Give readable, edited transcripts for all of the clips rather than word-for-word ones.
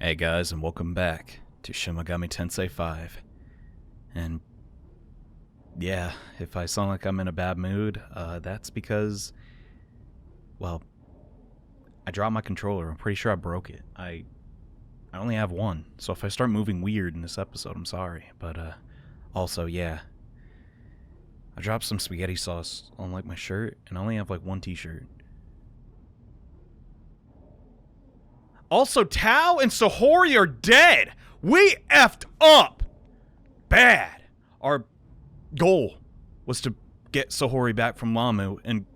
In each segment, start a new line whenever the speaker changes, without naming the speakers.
Hey guys, and welcome back to Shin Megami Tensei V. And yeah, if I sound like I'm in a bad mood, that's because, well, I dropped my controller. I'm pretty sure I broke it. I only have one, so if I start moving weird in this episode, I'm sorry. But also, yeah, I dropped some spaghetti sauce on like my shirt, and I only have like one t-shirt. Also, Tao and Sahori are dead. We effed up. Bad. Our goal was to get Sahori back from Lamu, and,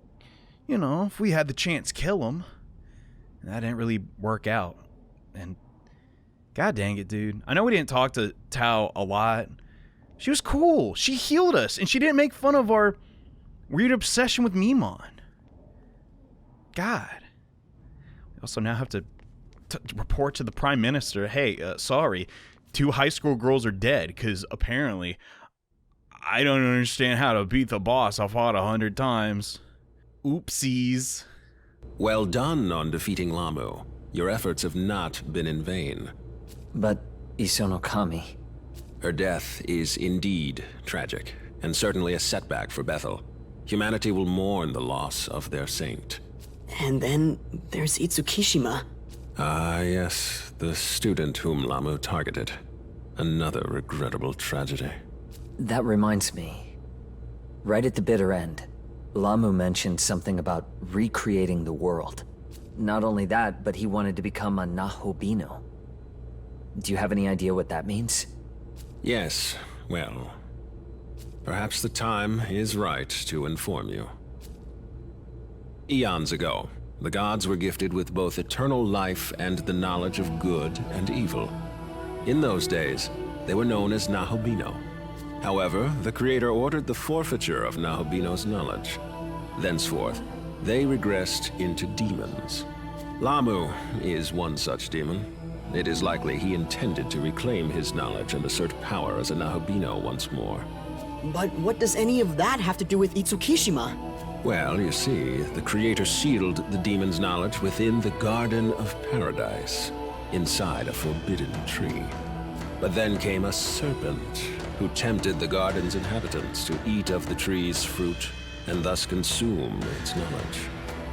you know, if we had the chance, kill him. That didn't really work out. And, god dang it, dude. I know we didn't talk to Tao a lot. She was cool. She healed us, and she didn't make fun of our weird obsession with Mimon. God. We also now have to report to the Prime Minister, hey, sorry, 2 high school girls are dead, because apparently I don't understand how to beat the boss I fought 100 times. Oopsies.
Well done on defeating Lamu. Your efforts have not been in vain.
But Isonokami...
Her death is indeed tragic, and certainly a setback for Bethel. Humanity will mourn the loss of their saint.
And then there's Itsukishima.
Ah, yes, the student whom Lamu targeted. Another regrettable tragedy.
That reminds me. Right at the bitter end, Lamu mentioned something about recreating the world. Not only that, but he wanted to become a Nahobino. Do you have any idea what that means?
Yes, well, perhaps the time is right to inform you. Eons ago, the gods were gifted with both eternal life and the knowledge of good and evil. In those days, they were known as Nahobino. However, the Creator ordered the forfeiture of Nahobino's knowledge. Thenceforth, they regressed into demons. Lamu is one such demon. It is likely he intended to reclaim his knowledge and assert power as a Nahobino once more.
But what does any of that have to do with Itsukishima?
Well, you see, the Creator sealed the demon's knowledge within the Garden of Paradise, inside a forbidden tree. But then came a serpent, who tempted the garden's inhabitants to eat of the tree's fruit, and thus consume its knowledge.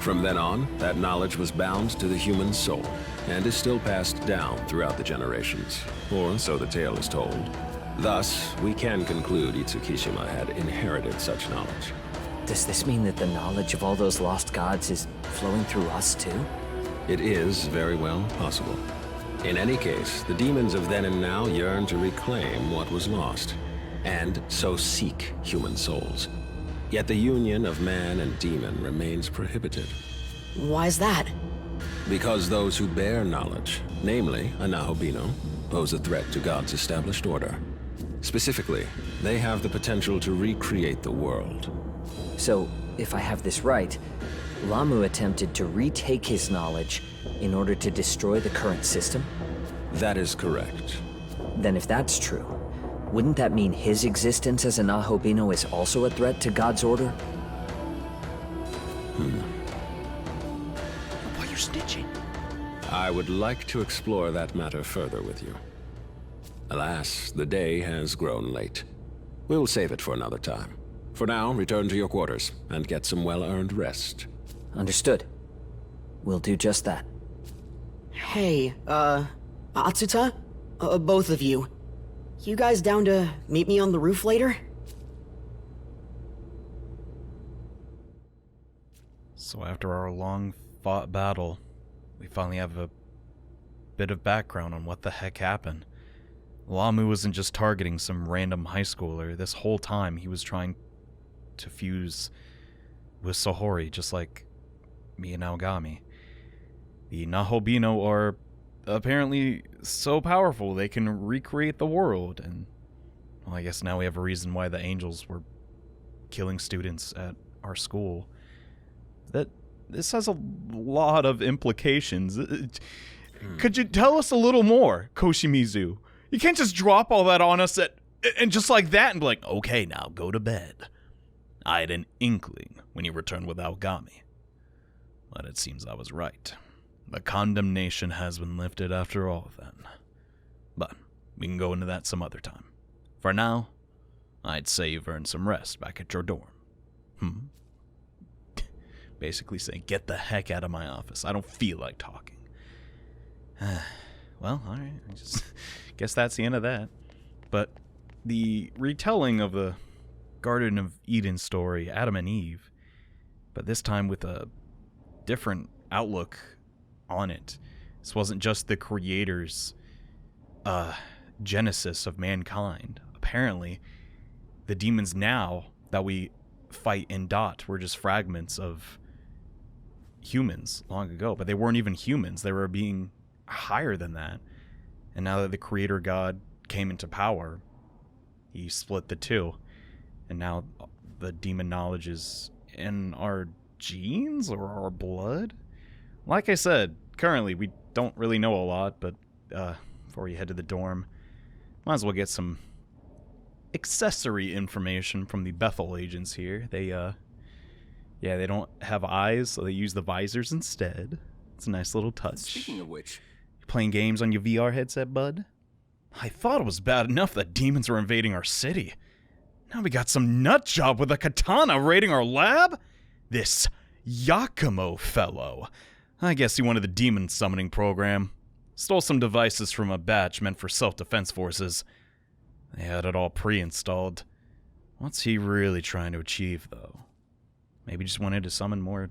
From then on, that knowledge was bound to the human soul, and is still passed down throughout the generations, or so the tale is told. Thus, we can conclude Itsukishima had inherited such knowledge.
Does this mean that the knowledge of all those lost gods is flowing through us too?
It is very well possible. In any case, the demons of then and now yearn to reclaim what was lost, and so seek human souls. Yet the union of man and demon remains prohibited.
Why is that?
Because those who bear knowledge, namely a Nahobino, pose a threat to God's established order. Specifically, they have the potential to recreate the world.
So, if I have this right, Lamu attempted to retake his knowledge in order to destroy the current system?
That is correct.
Then if that's true, wouldn't that mean his existence as a Nahobino is also a threat to God's order?
Why are you snitching?
I would like to explore that matter further with you. Alas, the day has grown late. We'll save it for another time. For now, return to your quarters and get some well-earned rest.
Understood. We'll do just that.
Hey, Atsuta? Both of you. You guys down to meet me on the roof later?
So after our long-fought battle, we finally have a bit of background on what the heck happened. Lamu wasn't just targeting some random high schooler. This whole time, he was trying to fuse with Sahori, just like me and Naogami. The Nahobino are apparently so powerful they can recreate the world, and well, I guess now we have a reason why the angels were killing students at our school. This has a lot of implications. Could you tell us a little more, Koshimizu? You can't just drop all that on us and just like that and be like, okay, now go to bed. I had an inkling when you returned with Aogami, but it seems I was right. The condemnation has been lifted after all, then. But we can go into that some other time. For now, I'd say you've earned some rest back at your dorm. Basically saying, get the heck out of my office. I don't feel like talking. Well, alright. I just guess that's the end of that. But the retelling of the Garden of Eden story, Adam and Eve, but this time with a different outlook on it. This wasn't just the creator's genesis of mankind. Apparently, the demons now that we fight in Dot were just fragments of humans long ago, but they weren't even humans. They were being higher than that. And now that the creator god came into power, he split the two. And now the demon knowledge is in our genes or our blood? Like I said, currently we don't really know a lot, but before you head to the dorm, might as well get some accessory information from the Bethel agents here. They don't have eyes, so they use the visors instead. It's a nice little touch.
Speaking of which,
You playing games on your VR headset, bud? I thought it was bad enough that demons were invading our city. Now we got some nut job with a katana raiding our lab? This Yakumo fellow. I guess he wanted the demon summoning program. Stole some devices from a batch meant for self-defense forces. They had it all pre-installed. What's he really trying to achieve, though? Maybe just wanted to summon more,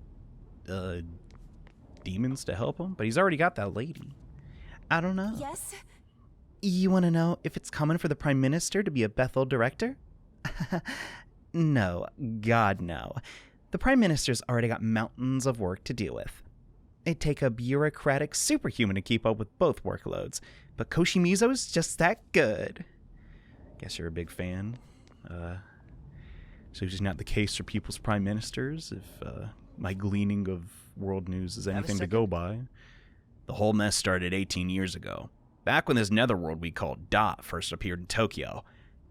demons to help him? But he's already got that lady. I don't know.
Yes?
You want to know if it's common for the Prime Minister to be a Bethel director? No. God, no. The Prime Minister's already got mountains of work to deal with. It'd take a bureaucratic superhuman to keep up with both workloads, but Koshimizu's just that good. Guess you're a big fan. So it's not the case for people's prime ministers, if my gleaning of world news is anything to go by. The whole mess started 18 years ago, back when this netherworld we called Dot first appeared in Tokyo.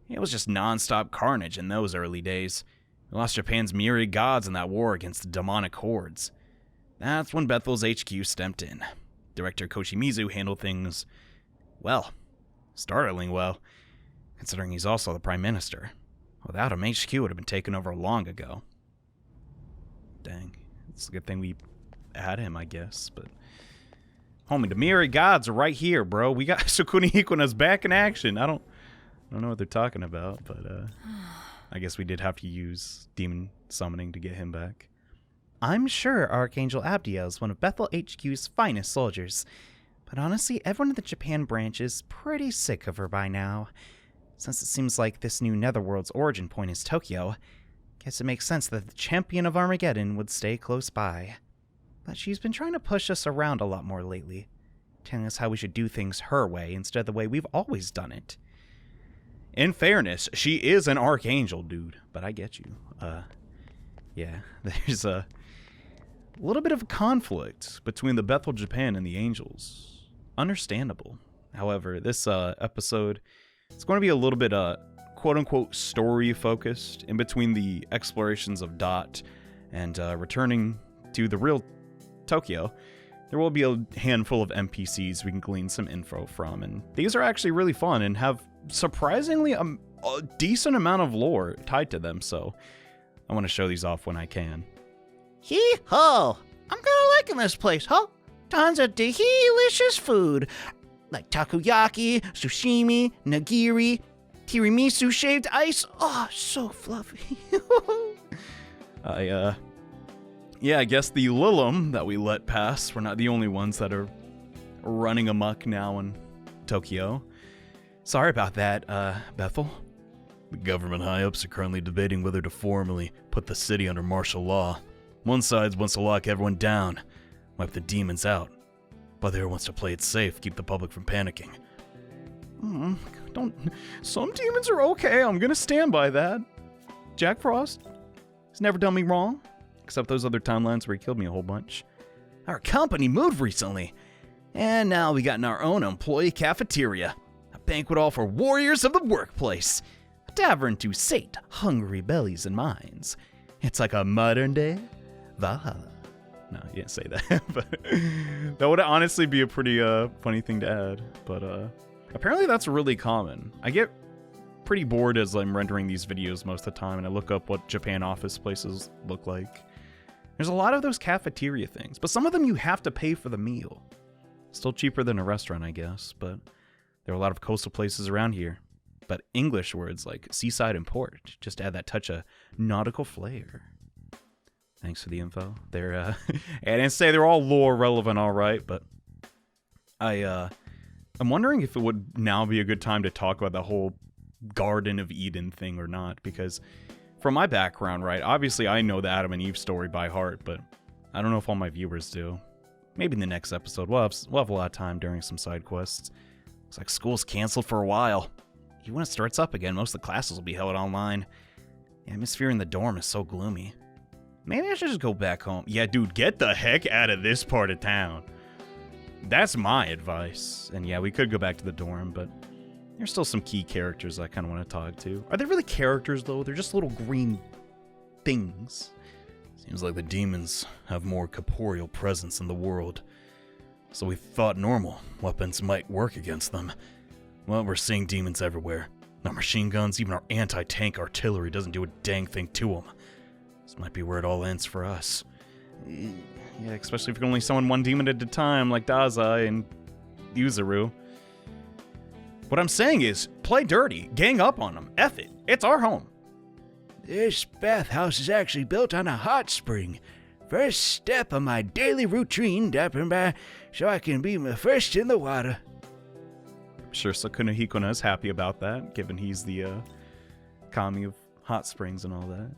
It was just non-stop carnage in those early days. We lost Japan's myriad gods in that war against the demonic hordes. That's when Bethel's HQ stepped in. Director Koshimizu handled things, well, startling well, considering he's also the Prime Minister. Without him, HQ would have been taken over long ago. Dang, it's a good thing we had him, I guess, but... Homie, the myriad gods are right here, bro. We got Sukuni Ikuna's back in action. I don't know what they're talking about, but I guess we did have to use demon summoning to get him back. I'm sure Archangel Abdiel is one of Bethel HQ's finest soldiers, but honestly, everyone in the Japan branch is pretty sick of her by now. Since it seems like this new netherworld's origin point is Tokyo, guess it makes sense that the champion of Armageddon would stay close by. But she's been trying to push us around a lot more lately, telling us how we should do things her way instead of the way we've always done it. In fairness, she is an archangel, dude, but I get you. Yeah, there's a little bit of a conflict between the Bethel Japan and the Angels. Understandable. However, this episode, it's going to be a little bit quote-unquote story-focused in between the explorations of Dot and returning to the real Tokyo. There will be a handful of NPCs we can glean some info from, and these are actually really fun and have surprisingly a decent amount of lore tied to them, so I want to show these off when I can.
Hee-ho! I'm kinda liking this place, huh? Tons of delicious food, like takoyaki, sushimi, nigiri, tiramisu shaved ice. Oh, so fluffy.
I guess the Lilum that we let pass, we're not the only ones that are running amok now in Tokyo. Sorry about that, Bethel. The government high-ups are currently debating whether to formally put the city under martial law. One side wants to lock everyone down, wipe the demons out. The other wants to play it safe, keep the public from panicking. Some demons are okay, I'm gonna stand by that. Jack Frost, he's never done me wrong, except those other timelines where he killed me a whole bunch. Our company moved recently, and now we got our own employee cafeteria. A banquet hall for warriors of the workplace. A tavern to sate hungry bellies and minds. It's like a modern-day Valhalla. No, you didn't say that. But that would honestly be a pretty funny thing to add. But apparently that's really common. I get pretty bored as I'm rendering these videos most of the time, and I look up what Japan office places look like. There's a lot of those cafeteria things, but some of them you have to pay for the meal. Still cheaper than a restaurant, I guess, but there are a lot of coastal places around here. But English words like seaside and port just add that touch of nautical flair. Thanks for the info. They're I didn't say they're all lore relevant, all right, but I'm wondering if it would now be a good time to talk about the whole Garden of Eden thing or not, because from my background, right, obviously I know the Adam and Eve story by heart, but I don't know if all my viewers do. Maybe in the next episode. We'll have a lot of time during some side quests. Looks like school's canceled for a while. Even when it starts up again, most of the classes will be held online. The atmosphere in the dorm is so gloomy. Maybe I should just go back home. Yeah, dude, get the heck out of this part of town. That's my advice. And yeah, we could go back to the dorm, but there's still some key characters I kind of want to talk to. Are they really characters, though? They're just little green things. Seems like the demons have more corporeal presence in the world. So we thought normal weapons might work against them. Well, we're seeing demons everywhere. Our machine guns, even our anti-tank artillery doesn't do a dang thing to them. This might be where it all ends for us. Yeah, especially if you can only summon one demon at a time, like Dazai and Yuzuru. What I'm saying is, play dirty, gang up on them, F it, it's our home.
This bathhouse is actually built on a hot spring. First step on my daily routine, Dapper, so I can be my first in the water.
I'm sure Sakuna Hikona is happy about that, given he's the kami of hot springs and all that.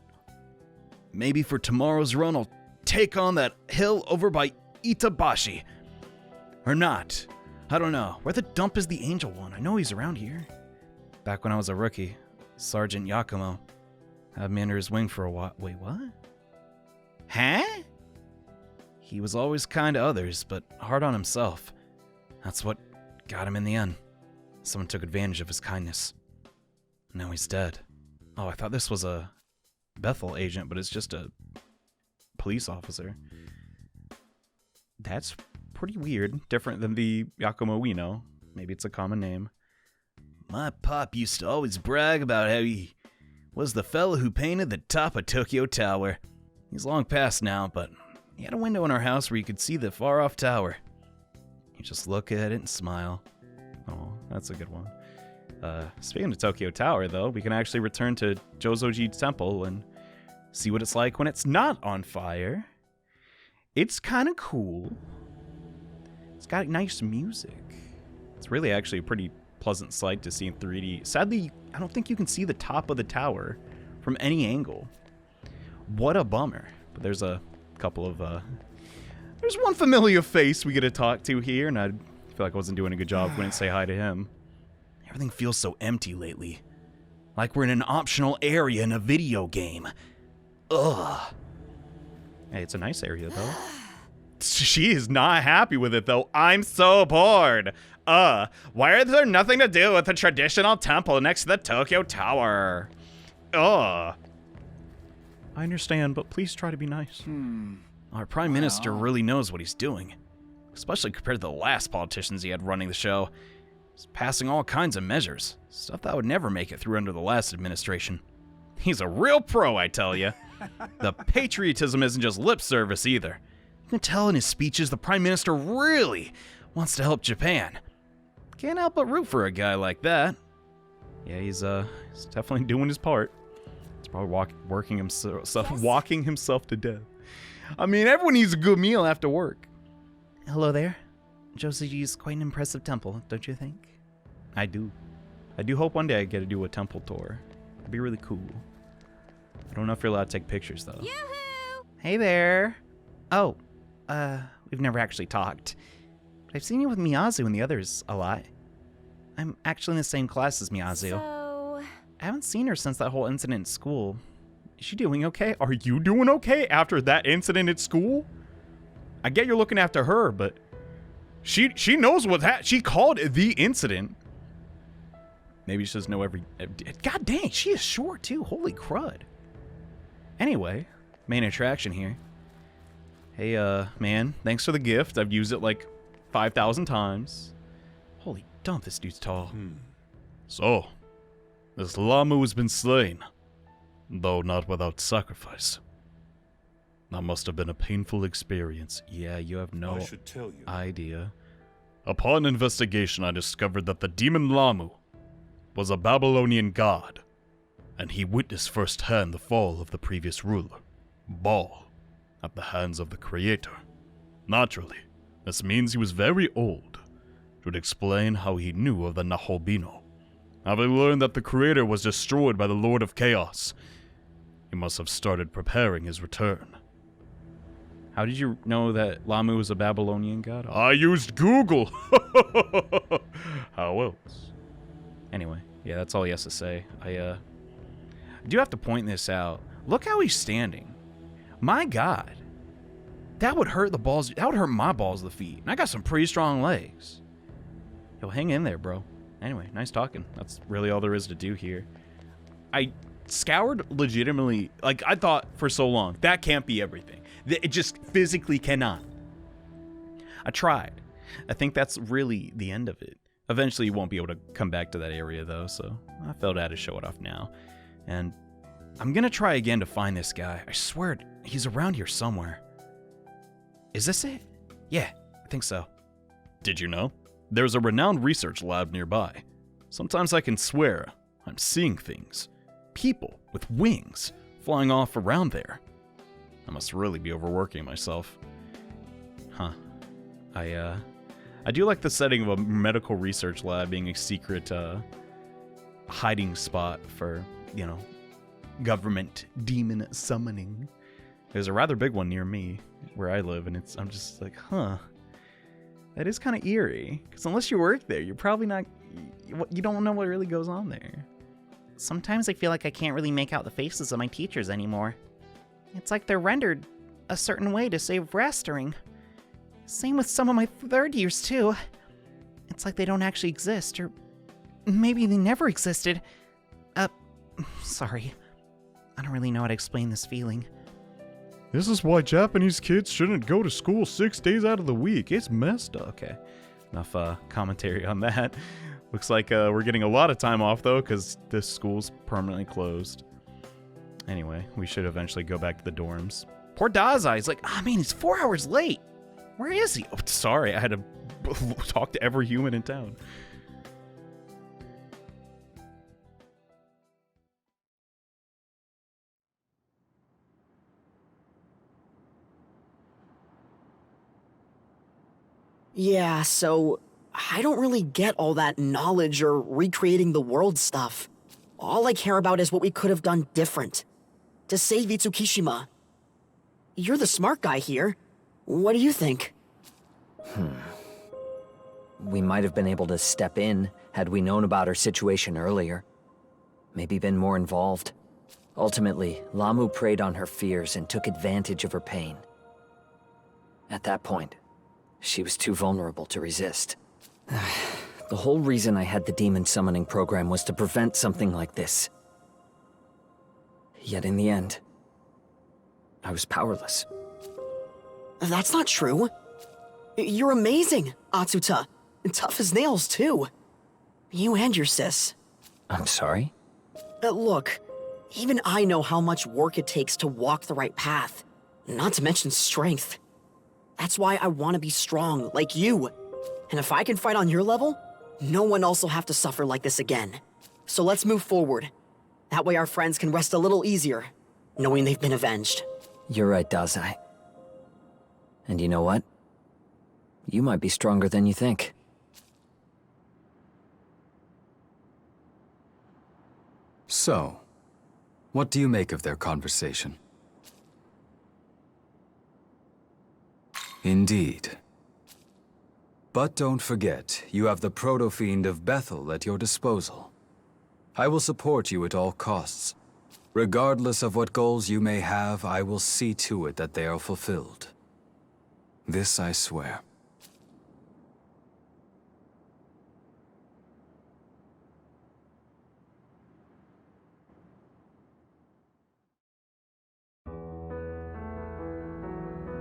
Maybe for tomorrow's run, I'll take on that hill over by Itabashi. Or not. I don't know. Where the dump is the Angel One? I know he's around here. Back when I was a rookie, Sergeant Yakumo had me under his wing for a while. Wait, what? Huh? He was always kind to others, but hard on himself. That's what got him in the end. Someone took advantage of his kindness. Now he's dead. Oh, I thought this was a Bethel agent, but it's just a police officer. That's pretty weird. Different than the Yakumo we know. Maybe it's a common name. My pop used to always brag about how he was the fellow who painted the top of Tokyo Tower. He's long past now, but he had a window in our house where you could see the far-off tower. You just look at it and smile. Oh, that's a good one. Speaking of Tokyo Tower, though, we can actually return to Jozoji Temple and see what it's like when it's not on fire. It's kind of cool. It's got nice music. It's really actually a pretty pleasant sight to see in 3D. Sadly, I don't think you can see the top of the tower from any angle. What a bummer. But there's a couple of, there's one familiar face we get to talk to here, and I feel like I wasn't doing a good job when I didn't say hi to him. Everything feels so empty lately. Like we're in an optional area in a video game. Ugh. Hey, it's a nice area, though. She is not happy with it, though. I'm so bored. Why is there nothing to do with the traditional temple next to the Tokyo Tower? I understand, but please try to be nice. Our Prime Minister really knows what he's doing. Especially compared to the last politicians he had running the show. He's passing all kinds of measures. Stuff that would never make it through under the last administration. He's a real pro, I tell you. The patriotism isn't just lip service either. You can tell in his speeches the Prime Minister really wants to help Japan. Can't help but root for a guy like that. Yeah, he's definitely doing his part. He's probably walking himself to death. I mean, everyone needs a good meal after work. Hello there. Josuji is quite an impressive temple, don't you think? I do. I do hope one day I get to do a temple tour. It'd be really cool. I don't know if you're allowed to take pictures, though.
Yoo-hoo!
Hey there. Oh, we've never actually talked. But I've seen you with Miyazu and the others a lot. I'm actually in the same class as Miyazu.
So...
I haven't seen her since that whole incident at school. Is she doing okay? Are you doing okay after that incident at school? I get you're looking after her, but she knows what she called the incident. Maybe she doesn't know every... God dang, she is short too. Holy crud. Anyway, main attraction here. Hey, man, thanks for the gift. I've used it like 5,000 times. Holy dump, this dude's tall. So, this Lamu has been slain, though not without sacrifice. That must have been a painful experience. Yeah, you have no idea. Upon investigation, I discovered that the demon Lamu was a Babylonian god, and he witnessed firsthand the fall of the previous ruler, Baal, at the hands of the Creator. Naturally, this means he was very old, which would explain how he knew of the Nahobino. Having learned that the Creator was destroyed by the Lord of Chaos, he must have started preparing his return. How did you know that Lamu was a Babylonian god? I used Google! How else? Anyway, yeah, that's all he has to say. I do have to point this out. Look how he's standing. My God. That would hurt the balls. That would hurt my balls of the feet. And I got some pretty strong legs. Yo, hang in there, bro. Anyway, nice talking. That's really all there is to do here. I scoured legitimately. Like, I thought for so long, that can't be everything. It just physically cannot. I tried. I think that's really the end of it. Eventually, you won't be able to come back to that area, though, so I felt I had to show it off now. And I'm gonna try again to find this guy. I swear, he's around here somewhere. Is this it? Yeah, I think so. Did you know? There's a renowned research lab nearby. Sometimes I can swear I'm seeing things. People with wings flying off around there. I must really be overworking myself. Huh. I do like the setting of a medical research lab being a secret hiding spot for, you know, government demon summoning. There's a rather big one near me where I live, and I'm just like, huh. That is kind of eerie, because unless you work there, you're probably not, you don't know what really goes on there.
Sometimes I feel like I can't really make out the faces of my teachers anymore. It's like they're rendered a certain way to save rastering. Same with some of my third years, too. It's like they don't actually exist, or maybe they never existed. Sorry. I don't really know how to explain this feeling.
This is why Japanese kids shouldn't go to school 6 days out of the week. It's messed up. Okay, enough commentary on that. Looks like we're getting a lot of time off, though, because this school's permanently closed. Anyway, we should eventually go back to the dorms. Poor Dazai, he's like, man, he's 4 hours late. Where is he? Oh, sorry, I had to talk to every human in town.
Yeah, so I don't really get all that knowledge or recreating the world stuff. All I care about is what we could have done different. To save Itsukishima. You're the smart guy here. What do you think?
We might have been able to step in had we known about her situation earlier. Maybe been more involved. Ultimately, Lamu preyed on her fears and took advantage of her pain. At that point, she was too vulnerable to resist. The whole reason I had the demon summoning program was to prevent something like this. Yet in the end, I was powerless.
That's not true. You're amazing, Atsuta. Tough as nails, too. You and your sis.
I'm sorry?
Look, even I know how much work it takes to walk the right path. Not to mention strength. That's why I want to be strong, like you. And if I can fight on your level, no one else will have to suffer like this again. So let's move forward. That way our friends can rest a little easier, knowing they've been avenged.
You're right, Dazai. And you know what? You might be stronger than you think.
So, what do you make of their conversation? Indeed. But don't forget, you have the proto-fiend of Bethel at your disposal. I will support you at all costs. Regardless of what goals you may have, I will see to it that they are fulfilled. This I swear.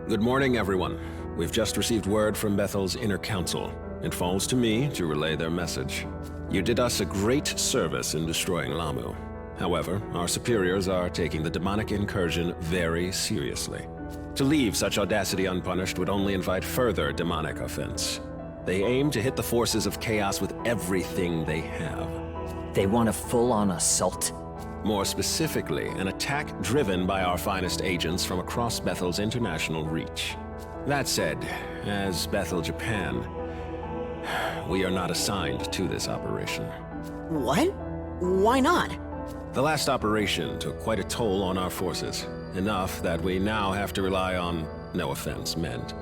Good morning, everyone. We've just received word from Bethel's inner council. It falls to me to relay their message. You did us a great service in destroying Lamu. However, our superiors are taking the demonic incursion very seriously. To leave such audacity unpunished would only invite further demonic offense. They aim to hit the forces of chaos with everything they have.
They want a full-on assault?
More specifically, an attack driven by our finest agents from across Bethel's international reach. That said, as Bethel Japan, we are not assigned to this operation.
What? Why not?
The last operation took quite a toll on our forces. Enough that we now have to rely on, no offense meant,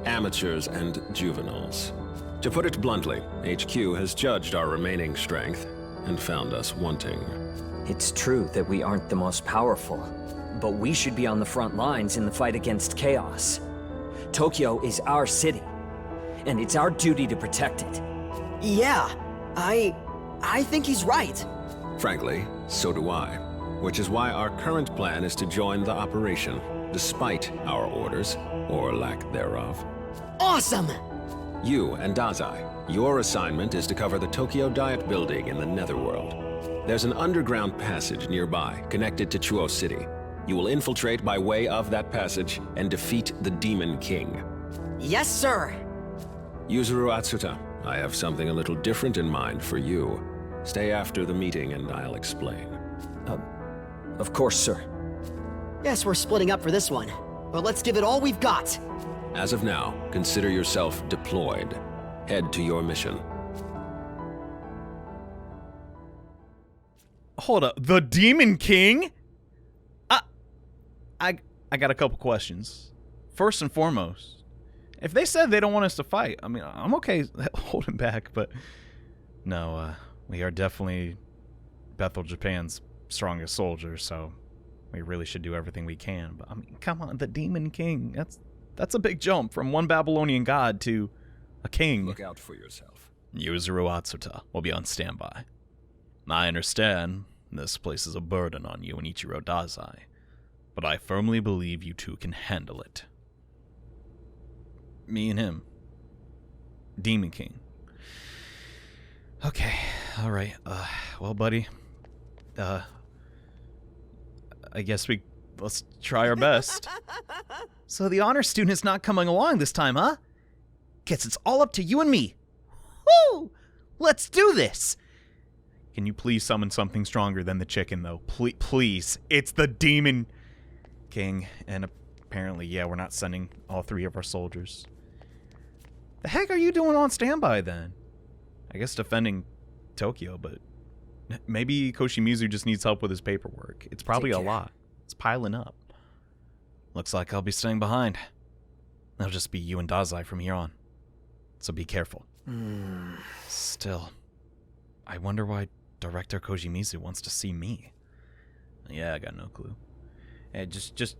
amateurs and juveniles. To put it bluntly, HQ has judged our remaining strength and found us wanting.
It's true that we aren't the most powerful, but we should be on the front lines in the fight against chaos. Tokyo is our city, and it's our duty to protect it.
Yeah, I think he's right.
Frankly, so do I. Which is why our current plan is to join the operation, despite our orders, or lack thereof.
Awesome!
You and Dazai, your assignment is to cover the Tokyo Diet Building in the Netherworld. There's an underground passage nearby, connected to Chuo City. You will infiltrate by way of that passage and defeat the Demon King.
Yes, sir!
Yuzuru Atsuta, I have something a little different in mind for you. Stay after the meeting and I'll explain.
Of course, sir.
Yes, we're splitting up for this one, but let's give it all we've got.
As of now, consider yourself deployed. Head to your mission.
Hold up, the Demon King? I got a couple questions. First and foremost, if they said they don't want us to fight, I mean, I'm okay holding back, but no, we are definitely Bethel Japan's strongest soldiers, so we really should do everything we can. But I mean, come on, the Demon King, that's a big jump from one Babylonian god to a king.
Look out for yourself.
Yuzuru Atsuta will be on standby. I understand this place is a burden on you and Ichiro Dazai, but I firmly believe you two can handle it. Me and him. Demon King. Okay, alright. Well, buddy, I guess let's try our best. So the honor student is not coming along this time, huh? Guess it's all up to you and me. Woo! Let's do this! Can you please summon something stronger than the chicken, though? Please. It's the Demon King. And apparently, yeah, we're not sending all 3 of our soldiers. The heck are you doing on standby, then? I guess defending Tokyo, but maybe Koshimizu just needs help with his paperwork. It's probably a lot. It's piling up. Looks like I'll be staying behind. It'll just be you and Dazai from here on. So be careful. Still, I wonder why Director Koshimizu wants to see me. Yeah, I got no clue. Hey, just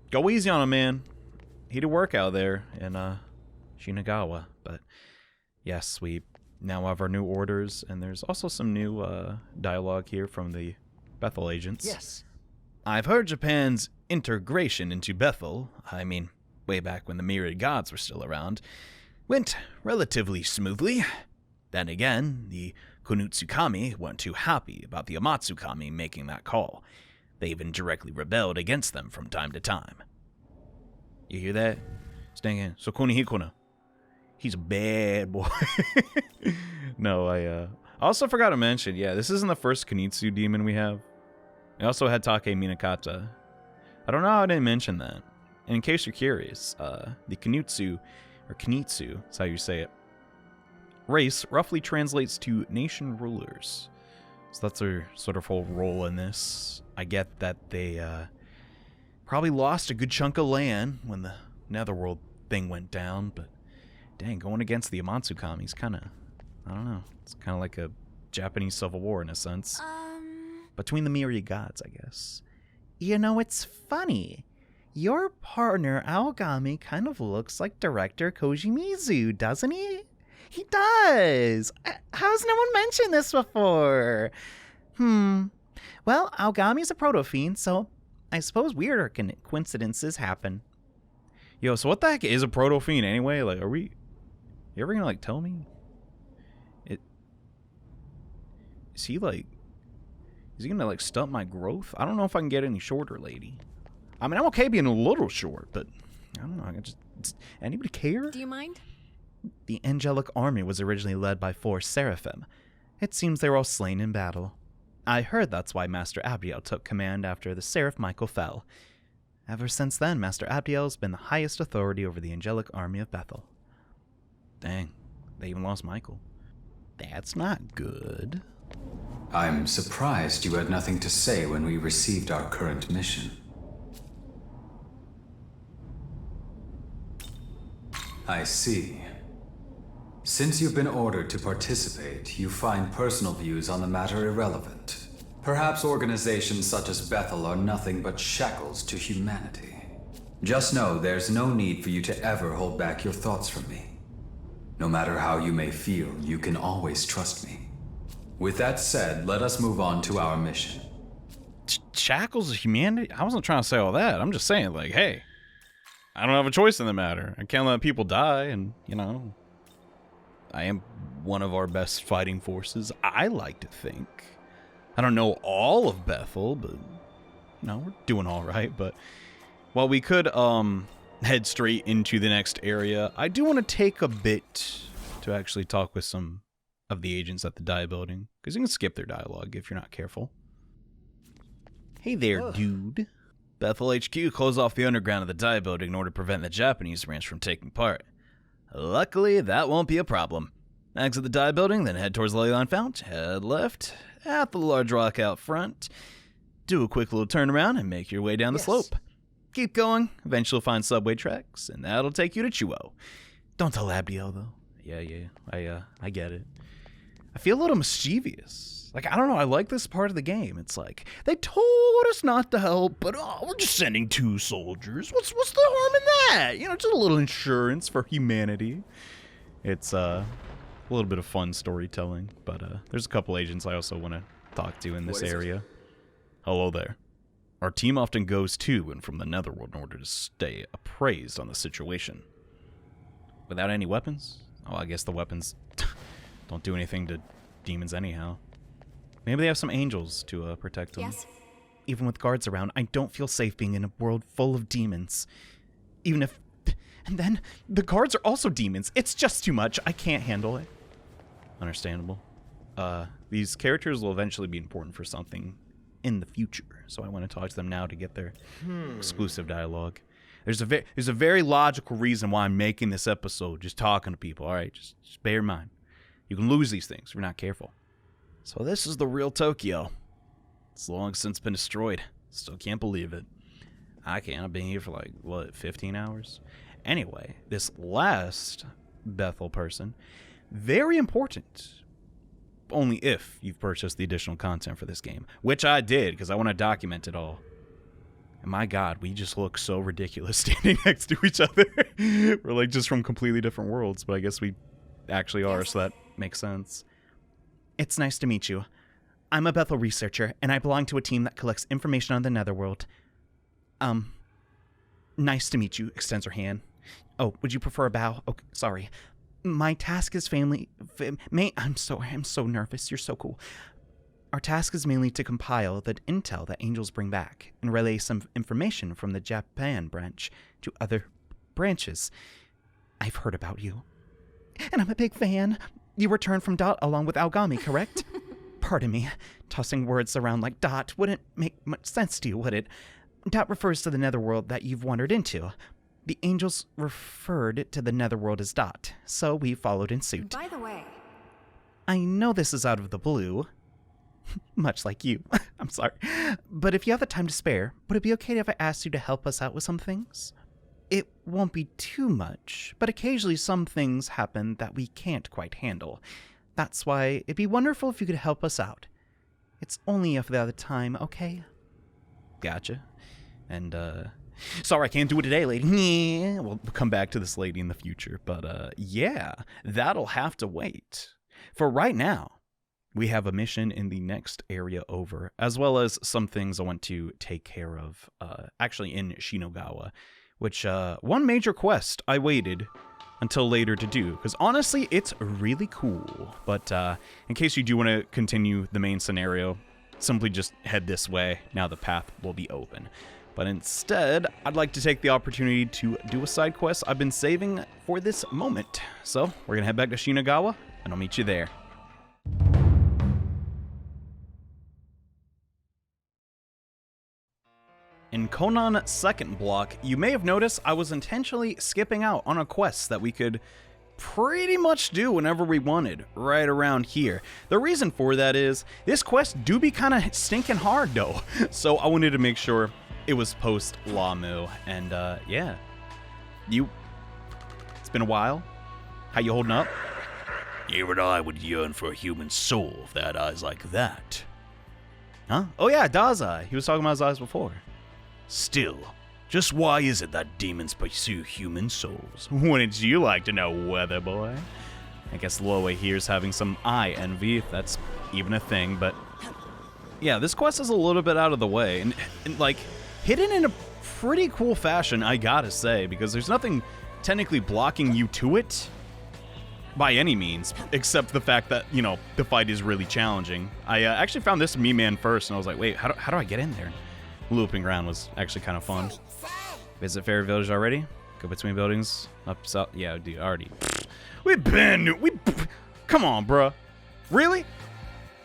go easy on him, man. He did work out there in Shinagawa, but yes, we now have our new orders, and there's also some new dialogue here from the Bethel agents.
Yes.
I've heard Japan's integration into Bethel, I mean, way back when the myriad gods were still around, went relatively smoothly. Then again, the Konutsukami weren't too happy about the Amatsukami making that call. They even directly rebelled against them from time to time. You hear that? Staying Sokuni Hikono. He's a bad boy. No, I also forgot to mention, yeah, this isn't the first Kunitsu demon we have. We also had Take Minakata. I don't know how I didn't mention that. And in case you're curious, the Kunitsu, or Kunitsu, that's how you say it, race roughly translates to nation rulers. So that's their sort of whole role in this. I get that they probably lost a good chunk of land when the Netherworld thing went down, but dang, going against the Amatsukami is kind of, I don't know, it's kind of like a Japanese civil war in a sense. Between the myriad gods, I guess.
You know, it's funny. Your partner, Aogami, kind of looks like Director Koshimizu, doesn't he? He does! How's no one mentioned this before? Well, Aogami's a proto-fiend, so I suppose weirder coincidences happen.
Yo, so what the heck is a proto-fiend anyway? Like, you ever gonna, like, tell me? Is he gonna, like, stunt my growth? I don't know if I can get any shorter, lady. I mean, I'm okay being a little short, but I don't know. I can just... Anybody care?
Do you mind?
The angelic army was originally led by 4 seraphim. It seems they were all slain in battle. I heard that's why Master Abdiel took command after the Seraph Michael fell. Ever since then, Master Abdiel has been the highest authority over the angelic army of Bethel. Dang, they even lost Michael. That's not good.
I'm surprised you had nothing to say when we received our current mission. I see. Since you've been ordered to participate, you find personal views on the matter irrelevant. Perhaps organizations such as Bethel are nothing but shackles to humanity. Just know there's no need for you to ever hold back your thoughts from me. No matter how you may feel, you can always trust me. With that said, let us move on to our mission.
Shackles of humanity? I wasn't trying to say all that. I'm just saying, like, hey, I don't have a choice in the matter. I can't let people die, and, you know, I am one of our best fighting forces, I like to think. I don't know all of Bethel, but, you know, we're doing all right. But while we could head straight into the next area, I do want to take a bit to actually talk with some of the agents at the Dye building, because you can skip their dialogue if you're not careful. Hey there, dude. Bethel HQ closed off the underground of the Dye building in order to prevent the Japanese branch from taking part. Luckily, that won't be a problem. Exit the Dye building, then head towards the Leyline Fount, head left, at the large rock out front. Do a quick little turnaround and make your way down the slope. Keep going, eventually you'll find subway tracks, and that'll take you to Chuo. Don't tell Abdiel, though. Yeah, I get it. I feel a little mischievous. Like, I don't know, I like this part of the game. It's like, they told us not to help, but we're just sending 2 soldiers. What's the harm in that? You know, just a little insurance for humanity. It's a little bit of fun storytelling, but there's a couple agents I also want to talk to in this area. Hello there. Our team often goes to and from the Netherworld in order to stay appraised on the situation. Without any weapons? Oh, I guess the weapons don't do anything to demons anyhow. Maybe they have some angels to protect them.
Yes.
Even with guards around, I don't feel safe being in a world full of demons. Even if... And then, the guards are also demons. It's just too much. I can't handle it. Understandable. These characters will eventually be important for something in the future, so I want to talk to them now to get their exclusive dialogue. There's a very logical reason why I'm making this episode, just talking to people, alright? Just bear in mind. You can lose these things if you're not careful. So this is the real Tokyo. It's long since been destroyed. Still can't believe it. I can't. I've been here for like, what, 15 hours? Anyway, this last Bethel person, very important. Only if you've purchased the additional content for this game, which I did, because I want to document it all. And my God, we just look so ridiculous standing next to each other. We're like just from completely different worlds, but I guess we actually are, so that makes sense. It's nice to meet you. I'm a Bethel researcher, and I belong to a team that collects information on the Netherworld. Nice to meet you, extends her hand. Oh, would you prefer a bow? Okay, sorry. My task is I'm so nervous. You're so cool. Our task is mainly to compile the intel that angels bring back and relay some information from the Japan branch to other branches. I've heard about you. And I'm a big fan. You returned from Dot along with Aogami, correct? Pardon me. Tossing words around like Dot wouldn't make much sense to you, would it? Dot refers to the Netherworld that you've wandered into. The angels referred to the Netherworld as Dot, so we followed in suit.
By the way,
I know this is out of the blue. Much like you. I'm sorry. But if you have the time to spare, would it be okay if I asked you to help us out with some things? It won't be too much, but occasionally some things happen that we can't quite handle. That's why it'd be wonderful if you could help us out. It's only if the other time, okay? Gotcha. And, sorry, I can't do it today, lady. Yeah, we'll come back to this lady in the future. But, yeah, that'll have to wait. For right now, we have a mission in the next area over, as well as some things I want to take care of, actually in Shinagawa, which, one major quest I waited until later to do, because honestly, it's really cool. But in case you do want to continue the main scenario, simply just head this way. Now the path will be open. But instead, I'd like to take the opportunity to do a side quest I've been saving for this moment. So, we're going to head back to Shinagawa, and I'll meet you there. In Conan's second block, you may have noticed I was intentionally skipping out on a quest that we could pretty much do whenever we wanted, right around here. The reason for that is, this quest do be kind of stinking hard though, so I wanted to make sure it was post Lamu, and yeah. It's been a while. How you holding up?
Even I would yearn for a human soul if they had eyes like that.
Huh? Oh yeah, Dazai. He was talking about his eyes before.
Still, just why is it that demons pursue human souls?
Wouldn't you like to know, weather boy? I guess Loe here's having some eye envy, if that's even a thing, but yeah, this quest is a little bit out of the way, and like, hidden in a pretty cool fashion, I gotta say, because there's nothing technically blocking you to it by any means, except the fact that, you know, the fight is really challenging. I actually found this Me-Man first, and I was like, wait, how do I get in there? Looping around was actually kind of fun. Visit Fairy Village already? Go between buildings? Up, south? Yeah, dude, already. Come on, bruh. Really?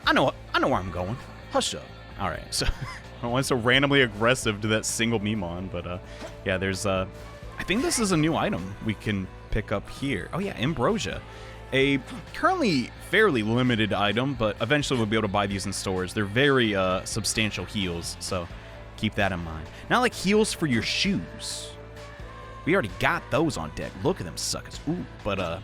I know where I'm going. Hush up. Alright, so I don't want so randomly aggressive to that single Memon, but yeah, there's I think this is a new item we can pick up here. Oh yeah, Ambrosia. A currently fairly limited item, but eventually we'll be able to buy these in stores. They're very substantial heals, so keep that in mind. Not like heals for your shoes. We already got those on deck. Look at them suckers. Ooh, but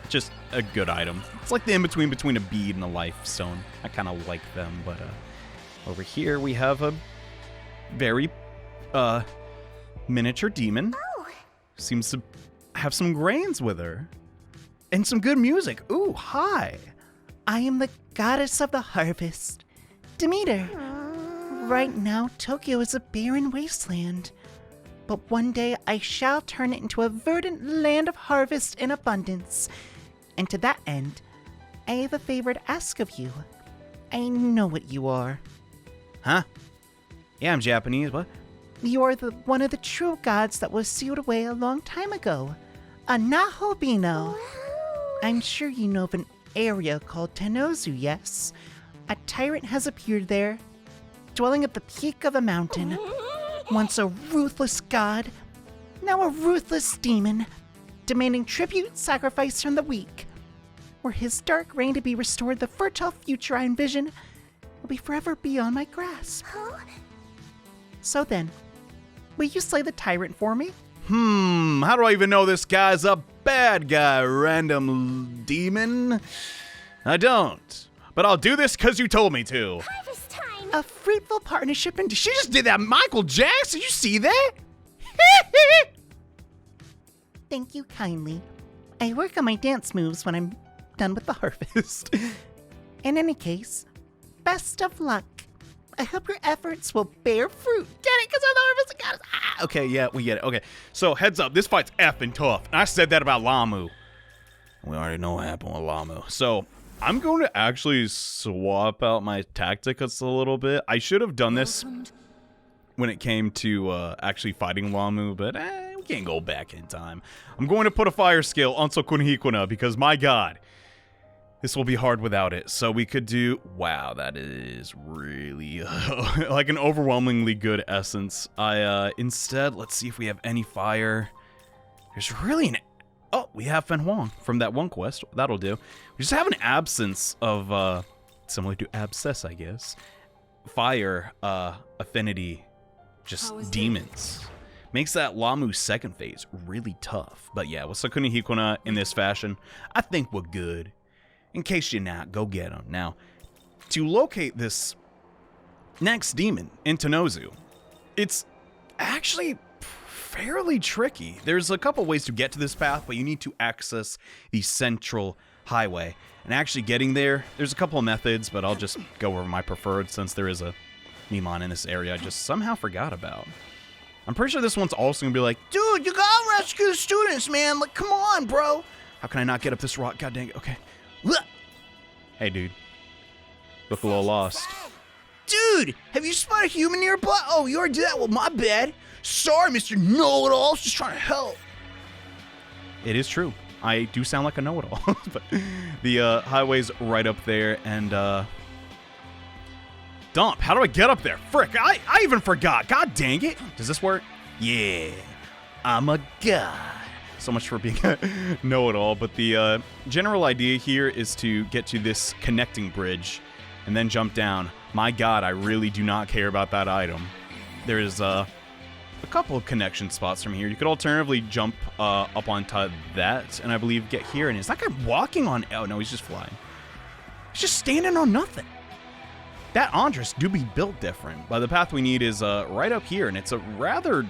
just a good item. It's like the in-between between a bead and a life stone. I kind of like them, but over here we have a very miniature demon. Seems to have some grains with her. And some good music. Ooh, hi.
I am the goddess of the harvest, Demeter. Right now, Tokyo is a barren wasteland. But one day I shall turn it into a verdant land of harvest and abundance. And to that end, I have a favor to ask of you. I know what you are.
Huh? Yeah, I'm Japanese. What?
You are one of the true gods that was sealed away a long time ago. A Nahobino. I'm sure you know of an area called Tennozu, yes? A tyrant has appeared there, dwelling at the peak of a mountain. Once a ruthless god, now a ruthless demon, demanding tribute sacrifice from the weak. Were his dark reign to be restored, the fertile future I envision will be forever beyond my grasp. So then, will you slay the tyrant for me?
How do I even know this guy's a bad guy, random demon? I don't. But I'll do this because you told me to.
Harvest time!
A fruitful partnership and
She just did that Michael Jackson. You see that?
Thank you kindly. I work on my dance moves when I'm done with the harvest. In any case, best of luck. I hope your efforts will bear fruit. Get it? Because I'm the harvest goddess. Ah!
Okay, yeah, we get it. Okay, so heads up, this fight's effing tough. And I said that about Lamu. We already know what happened with Lamu. So I'm going to actually swap out my tactics a little bit. I should have done this when it came to actually fighting Lamu, but we can't go back in time. I'm going to put a fire skill on Sokunhikuna because, my god, this will be hard without it. So we could do... Wow, that is really... like an overwhelmingly good essence. Instead, let's see if we have any fire. There's really an... Oh, we have Fen Huang from that one quest. That'll do. We just have an absence of, similar to Abscess, I guess. Fire, affinity, just demons. Makes that Lamu second phase really tough. But yeah, with Sakuna Hikuna in this fashion, I think we're good. In case you're not, go get them. Now, to locate this next demon in Tennozu, it's actually fairly tricky. There's a couple ways to get to this path, but you need to access the central highway. And actually getting there, there's a couple of methods, but I'll just go over my preferred since there is a Memon in this area I just somehow forgot about. I'm pretty sure this one's also gonna be like,
Dude, you gotta rescue the students, man. Like, come on, bro.
how can I not get up this rock? God dang it. Okay. Hey, dude. Look a little lost.
Dude, have you spotted a human nearby? Oh, you already did that? Well, my bad. Sorry, Mr. Know-It-All. I was just trying to help.
It is true. I do sound like a know-it-all. But the highway's right up there, and dump. How do I get up there? Frick, I even forgot. God dang it. Does this work? Yeah. I'm a guy. So much for being a know-it-all. But the general idea here is to get to this connecting bridge and then jump down. My God, I really do not care about that item. There's a couple of connection spots from here. You could alternatively jump up onto that, and I believe get here. And is that guy walking on? Oh no, he's just flying. He's just standing on nothing. That Andres do be built different. But the path we need is right up here, and it's a rather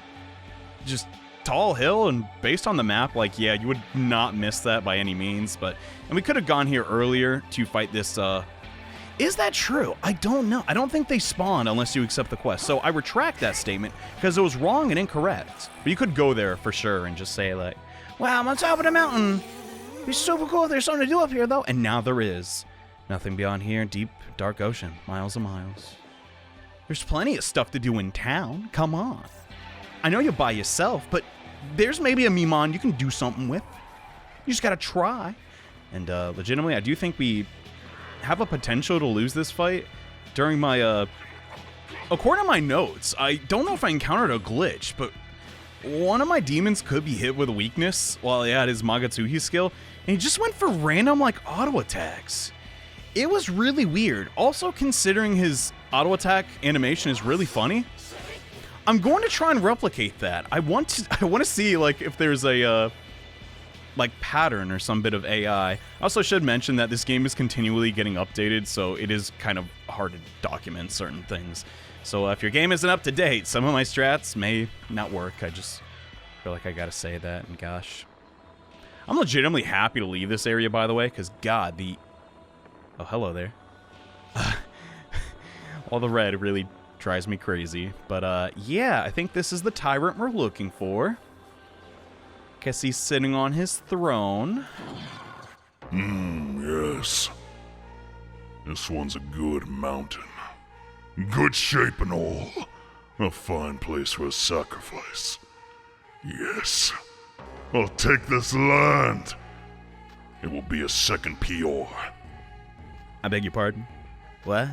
just tall hill. And based on the map, like, yeah, you would not miss that by any means. And we could have gone here earlier to fight this. Is that true? I don't know. I don't think they spawn unless you accept the quest. So I retract that statement because it was wrong and incorrect. But you could go there for sure and just say like, wow, I'm on top of the mountain. It'd be super cool if there's something to do up here though. And now there is. Nothing beyond here. Deep, dark ocean. Miles and miles. There's plenty of stuff to do in town. Come on. I know you're by yourself, but there's maybe a Mimon you can do something with. You just gotta try. And legitimately, I do think we have a potential to lose this fight. During my according to my notes, I don't know if I encountered a glitch, but one of my demons could be hit with a weakness while he had his Magatsuhi skill, and he just went for random like auto attacks. It was really weird. Also, considering his auto attack animation is really funny, I'm going to try and replicate that. I want to see like if there's a like pattern or some bit of AI. I also should mention that this game is continually getting updated, so it is kind of hard to document certain things. So if your game isn't up to date, some of my strats may not work. I just feel like I gotta say that, and gosh. I'm legitimately happy to leave this area, by the way, because God, oh, hello there. All the red really drives me crazy. But yeah, I think this is the tyrant we're looking for. Guess he's sitting on his throne.
Yes. This one's a good mountain. Good shape and all. A fine place for a sacrifice. Yes. I'll take this land. It will be a second Peor.
I beg your pardon? What?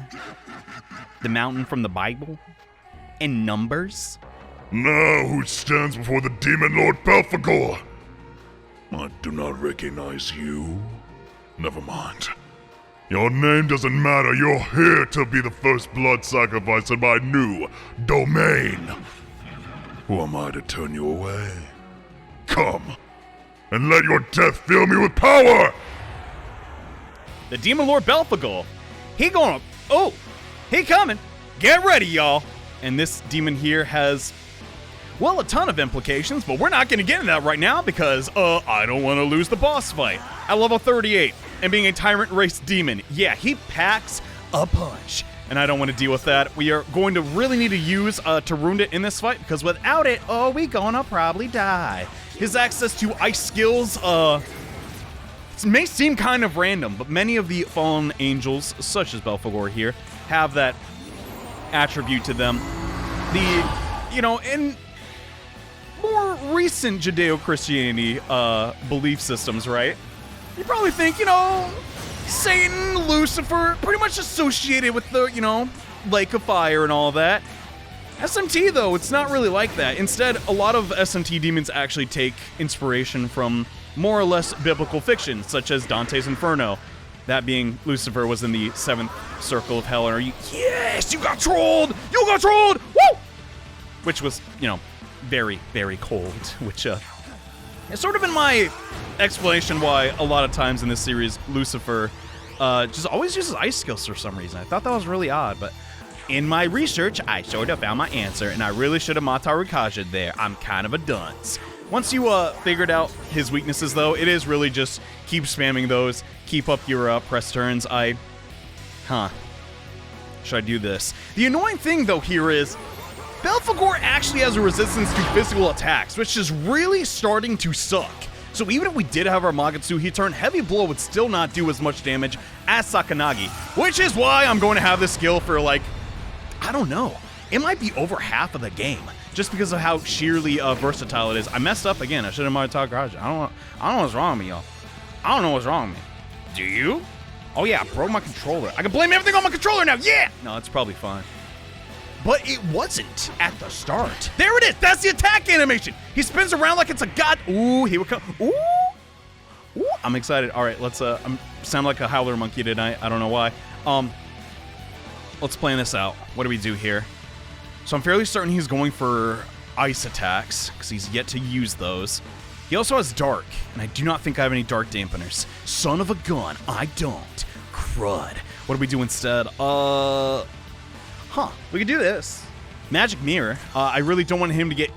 The mountain from the Bible? In Numbers?
Now who stands before the Demon Lord Belphegor? I do not recognize you. Never mind. Your name doesn't matter. You're here to be the first blood sacrifice in my new domain. Who am I to turn you away? Come, and let your death fill me with power!
The Demon Lord Belphegor. He gonna... Oh! He coming! Get ready, y'all! And this demon here has... well, a ton of implications, but we're not going to get into that right now because, I don't want to lose the boss fight. At level 38, and being a tyrant race demon, yeah, he packs a punch. And I don't want to deal with that. We are going to really need to use Tyrande in this fight, because without it, we gonna probably die. His access to ice skills, it may seem kind of random, but many of the fallen angels, such as Belphegor here, have that attribute to them. In more recent Judeo-Christianity belief systems, right? You probably think, Satan, Lucifer, pretty much associated with the, lake of fire and all that. SMT, though, it's not really like that. Instead, a lot of SMT demons actually take inspiration from more or less biblical fiction, such as Dante's Inferno. That being, Lucifer was in the 7th circle of hell, and yes, you got trolled! You got trolled! Woo! Which was, very, very cold, which, is sort of in my explanation why a lot of times in this series, Lucifer, just always uses ice skills for some reason. I thought that was really odd, but in my research, I sort of found my answer, and I really should have Mataru Kaja'd there. I'm kind of a dunce. Once you, figured out his weaknesses, though, it is really just keep spamming those, keep up your, press turns. Should I do this? The annoying thing, though, here is, Belphegor actually has a resistance to physical attacks, which is really starting to suck. So even if we did have our Magatsuhi turn, Heavy Blow would still not do as much damage as Sakanagi, which is why I'm going to have this skill for, like, I don't know. It might be over half of the game, just because of how sheerly versatile it is. I messed up again. I should have modded Talk Garage. I don't know what's wrong with me, y'all. I don't know what's wrong with me. Do you? Oh yeah, I broke my controller. I can blame everything on my controller now, yeah! No, it's probably fine. But it wasn't at the start. There it is, that's the attack animation! He spins around like it's a god. Ooh, he would come. Ooh! Ooh, I'm excited. All right, let's, sound like a howler monkey tonight. I don't know why. Let's plan this out. What do we do here? So I'm fairly certain he's going for ice attacks, because he's yet to use those. He also has dark, and I do not think I have any dark dampeners. Son of a gun, I don't. Crud. What do we do instead? We could do this. Magic Mirror. I really don't want him to get,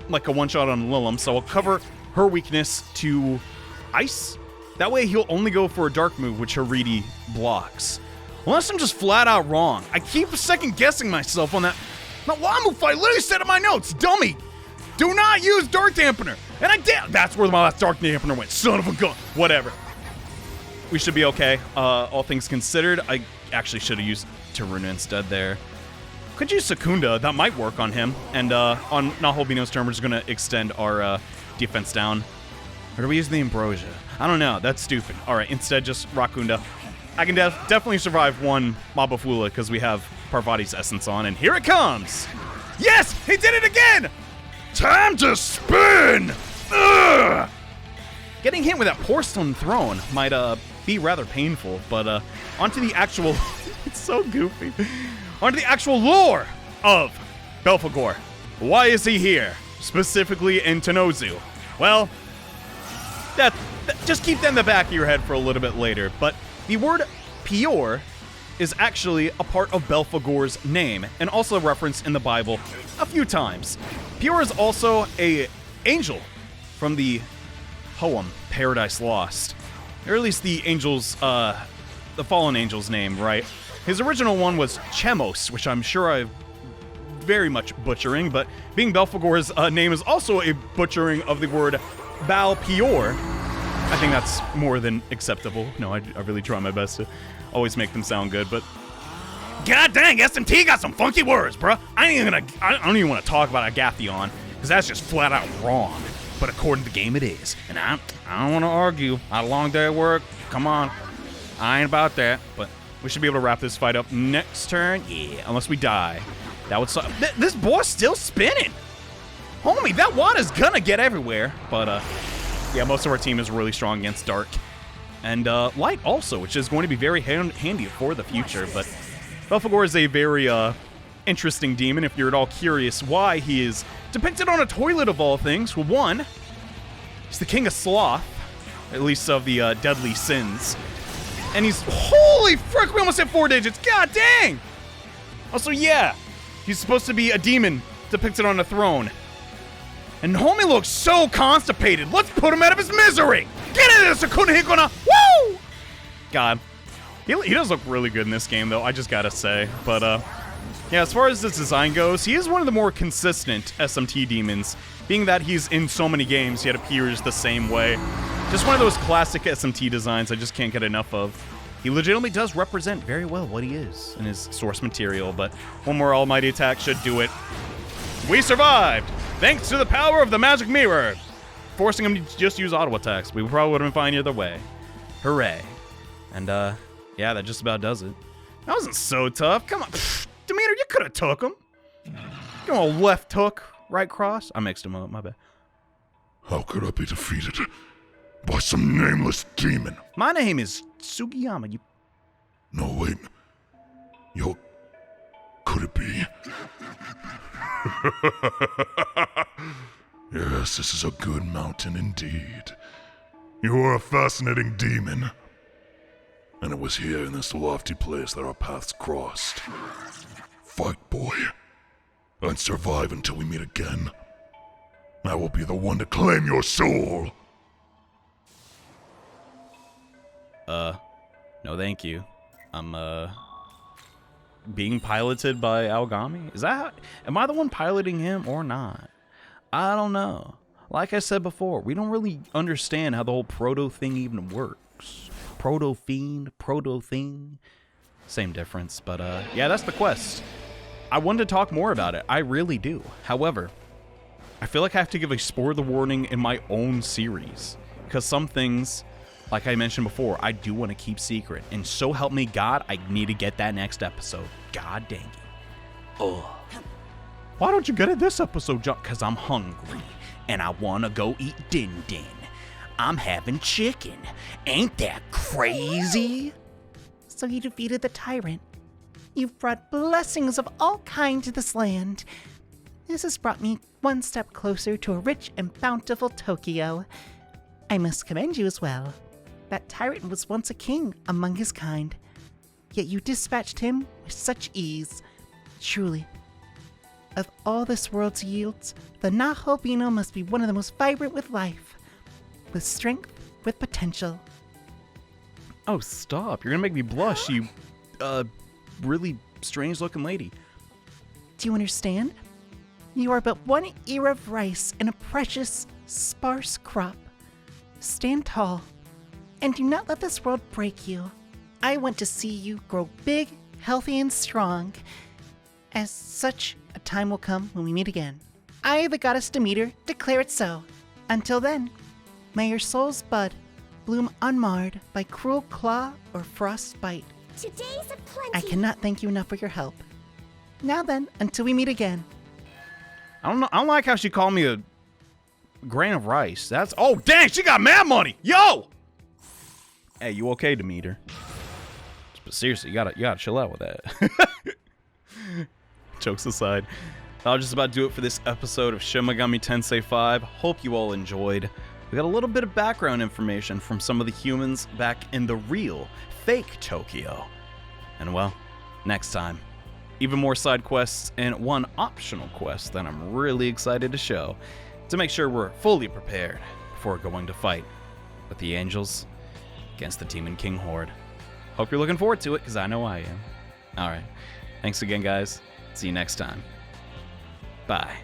like, a one-shot on Lilum, so I'll cover her weakness to ice. That way he'll only go for a dark move, which Haridi blocks. Unless I'm just flat out wrong. I keep second-guessing myself on that. My Wamu fight literally said in my notes, dummy, do not use dark dampener. And I did. That's where my last dark dampener went. Son of a gun. Whatever. We should be okay. All things considered, I actually should have used Taruna instead there. Could use Secunda. That might work on him. And on Naholbino's turn, we're just going to extend our defense down. Or do we use the Ambrosia? I don't know. That's stupid. All right. Instead, just Rakunda. I can definitely survive one Mabafula because we have Parvati's essence on. And here it comes. Yes! He did it again! Time to spin! Ugh! Getting hit with that Porcelain Throne might be rather painful, but onto the actual... It's so goofy. Onto the actual lore of Belphegor. Why is he here? Specifically in Tennozu. Well, that just keep that in the back of your head for a little bit later, but the word Pior is actually a part of Belphegor's name, and also referenced in the Bible a few times. Pior is also a angel from the poem Paradise Lost, or at least the angel's, the fallen angel's name, right? His original one was Chemos, which I'm sure I'm very much butchering, but being Belphegor's name is also a butchering of the word Bal Pior. I think that's more than acceptable. No, I really try my best to always make them sound good, but god dang, SMT got some funky words, bruh. I don't even want to talk about Agathion, because that's just flat out wrong. But according to the game, it is. And I don't want to argue. I had a long day at work. Come on. I ain't about that. But we should be able to wrap this fight up next turn. Yeah, unless we die. That would suck. This boss still spinning. Homie, that water's gonna get everywhere. But, yeah, most of our team is really strong against Dark. And Light also, which is going to be very handy for the future. But Belphegor is a very interesting demon, if you're at all curious why he is depicted on a toilet of all things. Well, one, he's the king of sloth, at least of the deadly sins. And he's, holy frick, we almost hit 4 digits. God dang! Also, yeah, he's supposed to be a demon depicted on a throne. And homie looks so constipated. Let's put him out of his misery. Get in there, Sakuna Hikona. Woo! God. He does look really good in this game, though, I just gotta say. But, yeah, as far as this design goes, he is one of the more consistent SMT demons, being that he's in so many games, yet appears the same way. Just one of those classic SMT designs I just can't get enough of. He legitimately does represent very well what he is in his source material, but one more almighty attack should do it. We survived! Thanks to the power of the magic mirror! Forcing him to just use auto attacks. We probably would have been fine either way. Hooray. And, yeah, that just about does it. That wasn't so tough. Come on. Pfft, Demeter, you could have took him. You know, a left hook, right cross. I mixed him up, my bad.
How could I be defeated by some nameless demon?
My name is Sugiyama. You...
No, wait. Could it be? Yes, this is a good mountain indeed. You are a fascinating demon. And it was here in this lofty place that our paths crossed. Fight, boy. And survive until we meet again. I will be the one to claim your soul.
No thank you. I'm, being piloted by Aogami? Am I the one piloting him or not? I don't know. Like I said before, we don't really understand how the whole proto thing even works. Proto fiend, proto thing. Same difference, but yeah, that's the quest. I wanted to talk more about it. I really do. However, I feel like I have to give a spoiler warning in my own series. Because some things, like I mentioned before, I do want to keep secret. And so help me God, I need to get that next episode. God dang it. Oh. Why don't you get it this episode, John? Because I'm hungry. And I want to go eat din din. I'm having chicken. Ain't that crazy?
So you defeated the tyrant. You've brought blessings of all kinds to this land. This has brought me one step closer to a rich and bountiful Tokyo. I must commend you as well. That tyrant was once a king among his kind, yet you dispatched him with such ease. Truly, of all this world's yields, the Nahobino must be one of the most vibrant with life, with strength, with potential.
Oh, stop. You're gonna make me blush, you, really strange-looking lady.
Do you understand? You are but one ear of rice in a precious, sparse crop. Stand tall, and do not let this world break you. I want to see you grow big, healthy, and strong. As such, a time will come when we meet again. I, the goddess Demeter, declare it so. Until then, may your soul's bud bloom unmarred by cruel claw or frost bite.
Today's a plenty.
I cannot thank you enough for your help. Now then, until we meet again.
I don't like how she called me a grain of rice. That's, oh dang, she got mad money. Yo! Hey, you okay, Demeter? But seriously, you gotta chill out with that. Jokes aside, I'll just about do it for this episode of Shin Megami Tensei V. Hope you all enjoyed. We got a little bit of background information from some of the humans back in the real, fake Tokyo. And well, next time, even more side quests and one optional quest that I'm really excited to show to make sure we're fully prepared before going to fight with the angels against the Demon King Horde. Hope you're looking forward to it, because I know I am. Alright, thanks again, guys. See you next time. Bye.